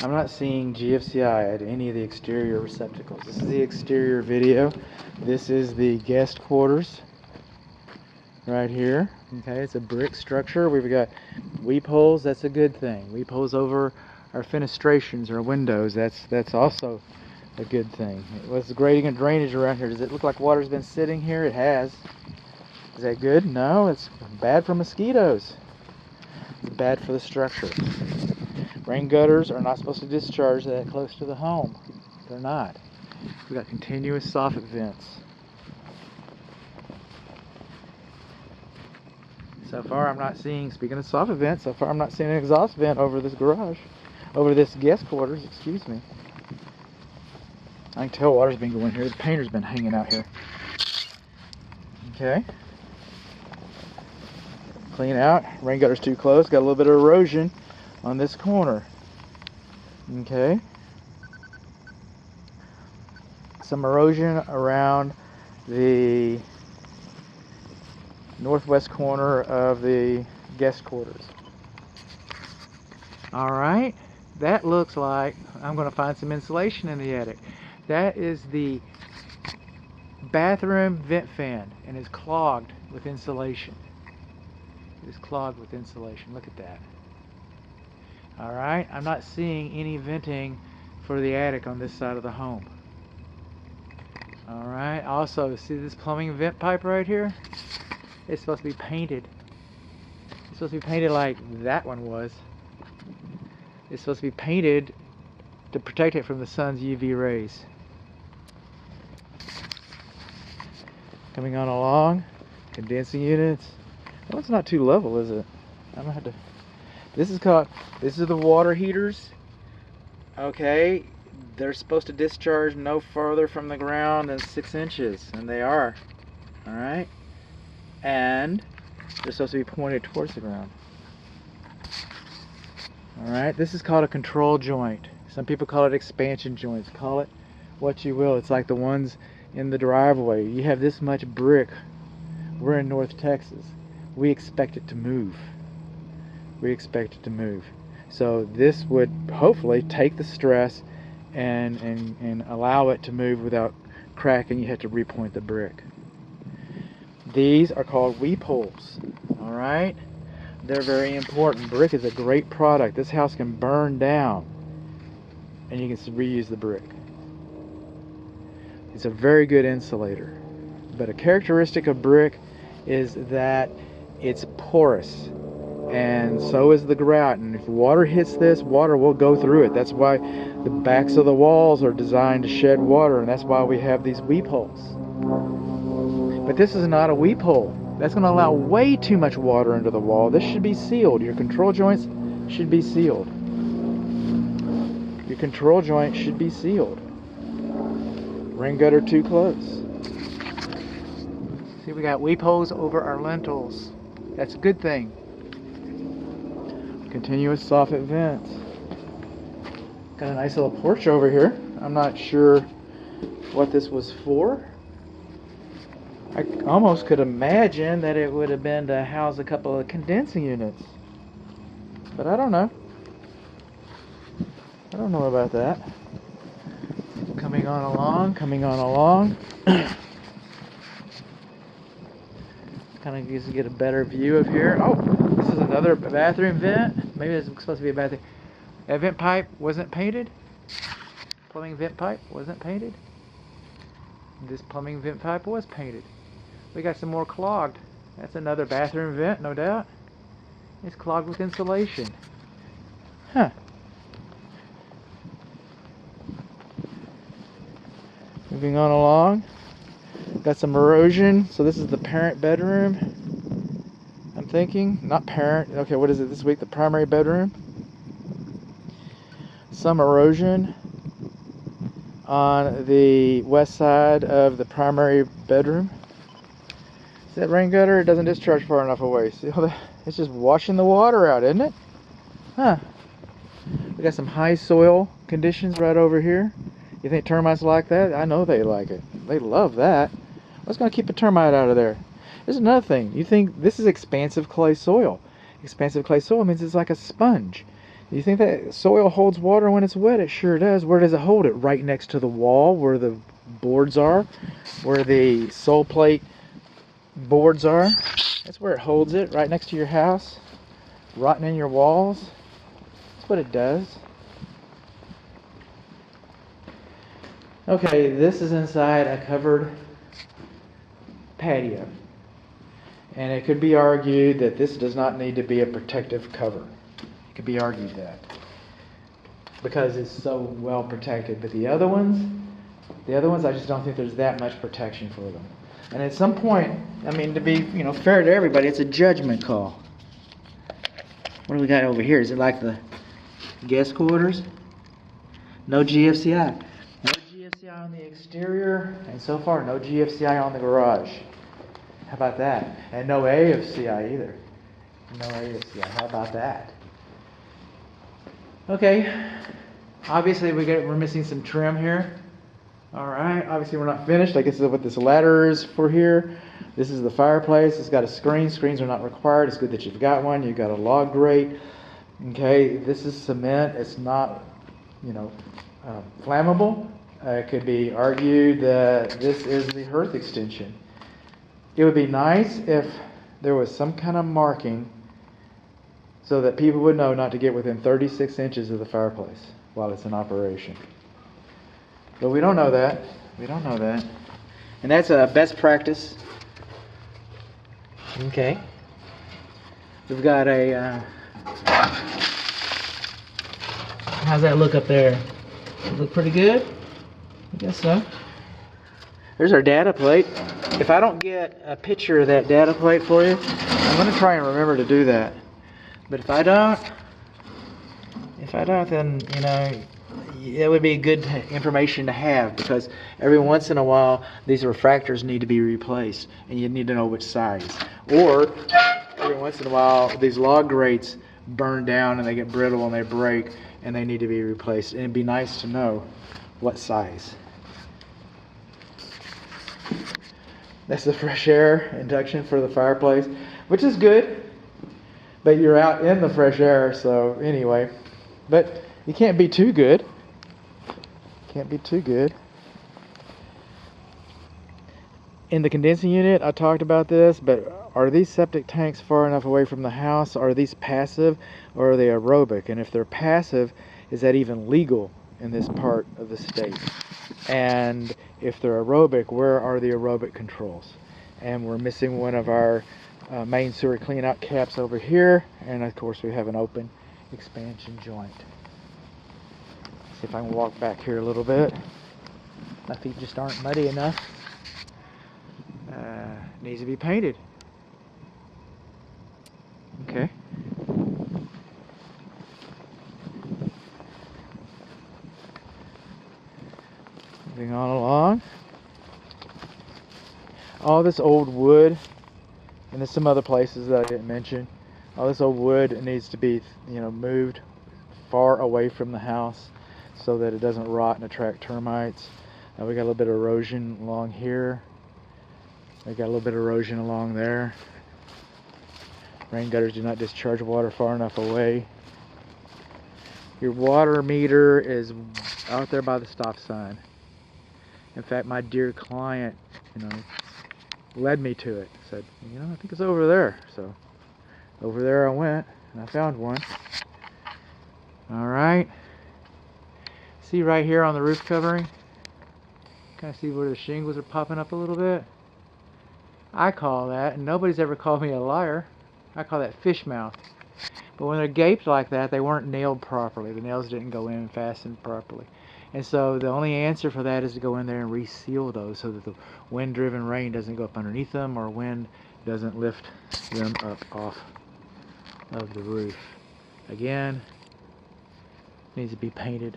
I'm not seeing GFCI at any of the exterior receptacles. This is the exterior video. This is the guest quarters right here. Okay, it's a brick structure. We've got weep holes. That's a good thing. Weep holes over our fenestrations or windows. That's also a good thing. What's the grading and drainage around here? Does it look like water's been sitting here? It has. Is that good? No, it's bad for mosquitoes. It's bad for the structure. Rain gutters are not supposed to discharge that close to the home. They're not. We've got continuous soffit vents. So far I'm not seeing, speaking of soffit vents, so far I'm not seeing an exhaust vent over this garage, over this guest quarters, excuse me. I can tell water's been going here. The painter's been hanging out here. Okay. Clean out. Rain gutter's too close. Got a little bit of erosion on this corner. Okay. Some erosion around the northwest corner of the guest quarters. Alright, that looks like I'm going to find some insulation in the attic. That is the bathroom vent fan and is clogged with insulation. It is clogged with insulation. Look at that. Alright, I'm not seeing any venting for the attic on this side of the home. Alright, also see this plumbing vent pipe right here? It's supposed to be painted. It's supposed to be painted like that one was. It's supposed to be painted to protect it from the sun's UV rays. Coming on along, condensing units. Well, it's not too level, is it? I'm gonna have to. This is the water heaters. Okay, they're supposed to discharge no further from the ground than 6 inches, and they are. All right, and they're supposed to be pointed towards the ground. All right, this is called a control joint. Some people call it expansion joints. Call it what you will. It's like the ones in the driveway. You have this much brick. We're in North Texas. We expect it to move. We expect it to move. So this would hopefully take the stress and allow it to move without cracking. You have to repoint the brick. These are called weep holes. All right, they're very important. Brick is a great product. This house can burn down and you can reuse the brick. It's a very good insulator. But a characteristic of brick is that it's porous, and so is the grout, and if water hits this, water will go through it. That's why the backs of the walls are designed to shed water, and that's why we have these weep holes. But this is not a weep hole. That's going to allow way too much water into the wall. This should be sealed. Your control joints should be sealed. Your control joint should be sealed. Rain gutter too close. See, we got weep holes over our lintels. That's a good thing. Continuous soffit vents. Got a nice little porch over here. I'm not sure what this was for. I almost could imagine that it would have been to house a couple of condensing units. But I don't know. I don't know about that. Coming on along, coming on along. Kind of gives you get a better view of here. Oh, this is another bathroom vent. Maybe it's supposed to be a bathroom. That vent pipe wasn't painted. Plumbing vent pipe wasn't painted. This plumbing vent pipe was painted. We got some more clogged. That's another bathroom vent, no doubt. It's clogged with insulation. Huh. Moving on along. Got some erosion. So this is the parent bedroom. I'm thinking. Not parent. Okay, what is it this week? The primary bedroom. Some erosion on the west side of the primary bedroom. See that rain gutter? It doesn't discharge far enough away. See how that? It's just washing the water out, isn't it? Huh. We got some high soil conditions right over here. You think termites like that? I know they like it. They love that. What's going to keep a termite out of there? There's another thing. You think this is expansive clay soil. Expansive clay soil means it's like a sponge. You think that soil holds water when it's wet? It sure does. Where does it hold it? Right next to the wall where the boards are, where the sole plate boards are. That's where it holds it, right next to your house, rotting in your walls. That's what it does. Okay, this is inside a covered patio. And it could be argued that this does not need to be a protective cover. It could be argued that. Because it's so well protected. But the other ones, I just don't think there's that much protection for them. And at some point, I mean, to be, fair to everybody, it's a judgment call. What do we got over here? Is it like the guest quarters? No GFCI. No GFCI on the exterior, and so far, no GFCI on the garage. How about that? And no AFCI either. No AFCI. How about that? Okay. Obviously, we're missing some trim here. All right. Obviously, we're not finished. I guess that's what this ladder is for here. This is the fireplace. It's got a screen. Screens are not required. It's good that you've got one. You've got a log grate. Okay. This is cement. It's not, flammable. It could be argued that this is the hearth extension. It would be nice if there was some kind of marking so that people would know not to get within 36 inches of the fireplace while it's in operation. But we don't know that. We don't know that. And that's a best practice. Okay. We've got a... how's that look up there? Does it look pretty good? I guess so. There's our data plate. If I don't get a picture of that data plate for you, I'm going to try and remember to do that. But if I don't, then, it would be good information to have, because every once in a while, these refractors need to be replaced, and you need to know which size. Or, every once in a while, these log grates burn down and they get brittle and they break, and they need to be replaced. And it'd be nice to know what size. That's the fresh air induction for the fireplace, which is good, but you're out in the fresh air, so anyway. But you can't be too good. Can't be too good. In the condensing unit, I talked about this, but are these septic tanks far enough away from the house? Are these passive or are they aerobic? And if they're passive, is that even legal in this part of the state? And if they're aerobic, where are the aerobic controls? And we're missing one of our main sewer cleanout caps over here, and of course we have an open expansion joint. See if I can walk back here a little bit. My feet just aren't muddy enough. Needs to be painted. Okay. Moving on along. All this old wood, and there's some other places that I didn't mention. All this old wood needs to be, moved far away from the house so that it doesn't rot and attract termites. We got a little bit of erosion along here. We got a little bit of erosion along there. Rain gutters do not discharge water far enough away. Your water meter is out there by the stop sign. In fact, my dear client, led me to it. Said, I think it's over there. So over there I went, and I found one. All right. See right here on the roof covering? Kind of see where the shingles are popping up a little bit? I call that, and nobody's ever called me a liar, I call that fish mouth. But when they're gaped like that, they weren't nailed properly. The nails didn't go in and fasten properly. And so the only answer for that is to go in there and reseal those so that the wind-driven rain doesn't go up underneath them, or wind doesn't lift them up off of the roof. Again, needs to be painted.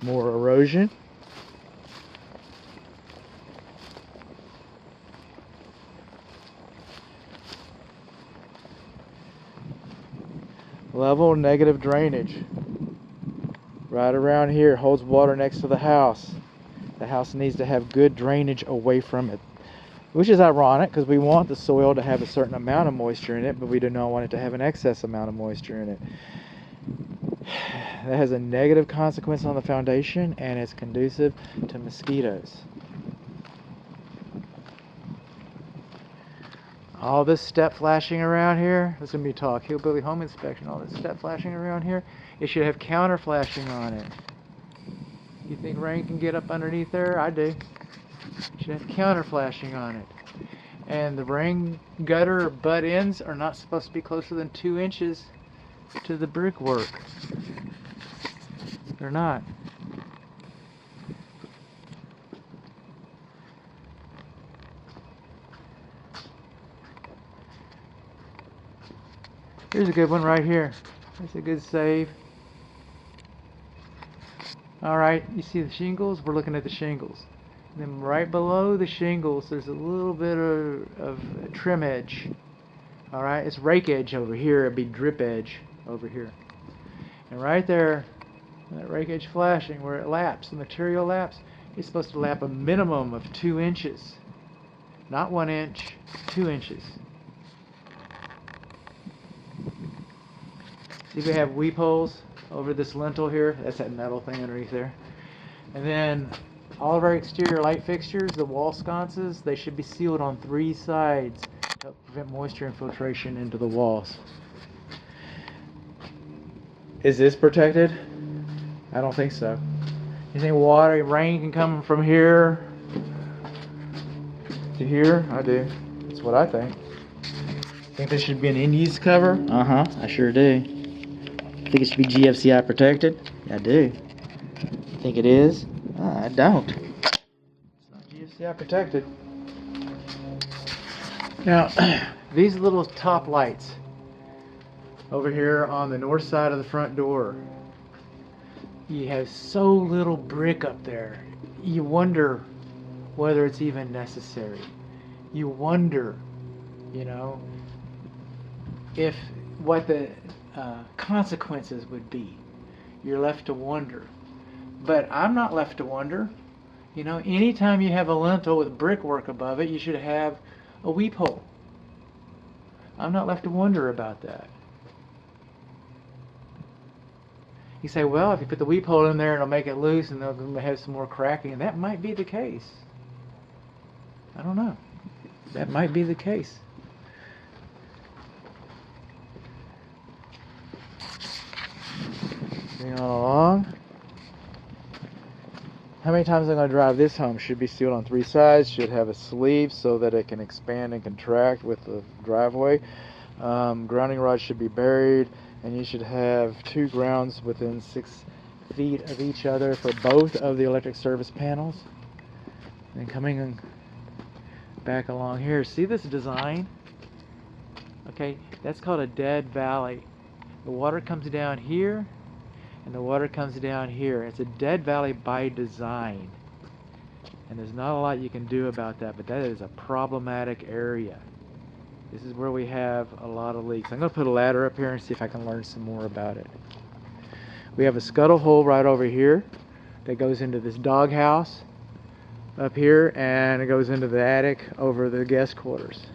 More erosion. Level negative drainage. Right around here, holds water next to the house. The house needs to have good drainage away from it. which is ironic because we want the soil to have a certain amount of moisture in it, but we do not want it to have an excess amount of moisture in it. That has a negative consequence on the foundation, and it's conducive to mosquitoes. All this step flashing around here, this is going to be talk, hillbilly home inspection, all this step flashing around here, it should have counter flashing on it. You think rain can get up underneath there? I do. It should have counter flashing on it. And the rain gutter butt ends are not supposed to be closer than 2 inches to the brickwork. They're not. Here's a good one right here. That's a good save. Alright, you see the shingles? We're looking at the shingles. And then right below the shingles, there's a little bit of trim edge. Alright, it's rake edge over here. It'd be drip edge over here. And right there, that rake edge flashing, where it laps, the material laps, it's supposed to lap a minimum of 2 inches. Not 1 inch, 2 inches. See, we have weep holes over this lintel here. That's that metal thing underneath there. And then all of our exterior light fixtures, the wall sconces, they should be sealed on 3 sides to help prevent moisture infiltration into the walls. Is this protected? I don't think so. You think water, rain can come from here to here? I do. That's what I think. Think this should be an in-use cover? I sure do. Think it should be GFCI protected? I do. Think it is? I don't. It's not GFCI protected. Now, these little top lights over here on the north side of the front door, you have so little brick up there. You wonder whether it's even necessary. You wonder, if what the consequences would be. You're left to wonder. But I'm not left to wonder. Anytime you have a lintel with brickwork above it, you should have a weep hole. I'm not left to wonder about that. You say, well, if you put the weep hole in there, it'll make it loose and they'll have some more cracking. And that might be the case. I don't know. That might be the case. Moving on along. How many times I'm going to drive this home? Should be sealed on 3 sides. Should have a sleeve so that it can expand and contract with the driveway. Grounding rods should be buried. And you should have 2 grounds within 6 feet of each other for both of the electric service panels. And coming back along here, see this design? Okay, that's called a dead valley. The water comes down here, and the water comes down here. It's a dead valley by design. And there's not a lot you can do about that, but that is a problematic area. This is where we have a lot of leaks. I'm going to put a ladder up here and see if I can learn some more about it. We have a scuttle hole right over here that goes into this doghouse up here, and it goes into the attic over the guest quarters.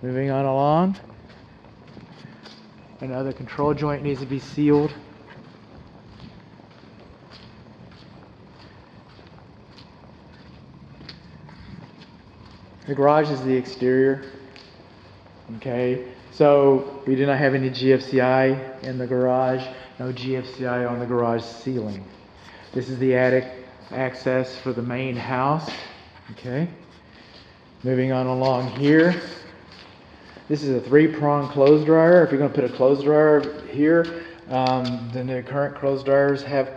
Moving on along. Another control joint needs to be sealed. The garage is the exterior. Okay, so we do not have any GFCI in the garage, no GFCI on the garage ceiling. This is the attic access for the main house. Okay, moving on along here. This is a 3-prong clothes dryer. If you're going to put a clothes dryer here, then the current clothes dryers have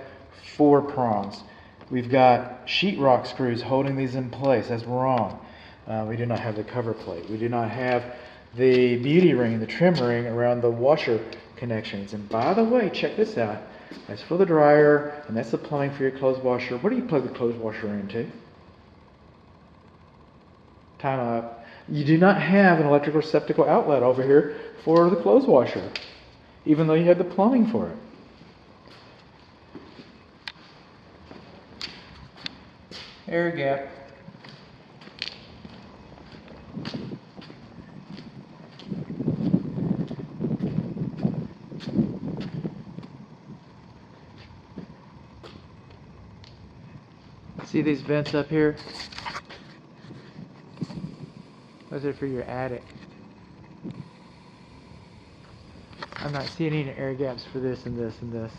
4 prongs. We've got sheetrock screws holding these in place. That's wrong. We do not have the cover plate. We do not have the beauty ring, the trim ring around the washer connections. And by the way, check this out. That's for the dryer, and that's the plumbing for your clothes washer. What do you plug the clothes washer into? Time up. You do not have an electrical receptacle outlet over here for the clothes washer, even though you have the plumbing for it. air gap. See these vents up here? Those are for your attic. I'm not seeing any air gaps for this and this and this.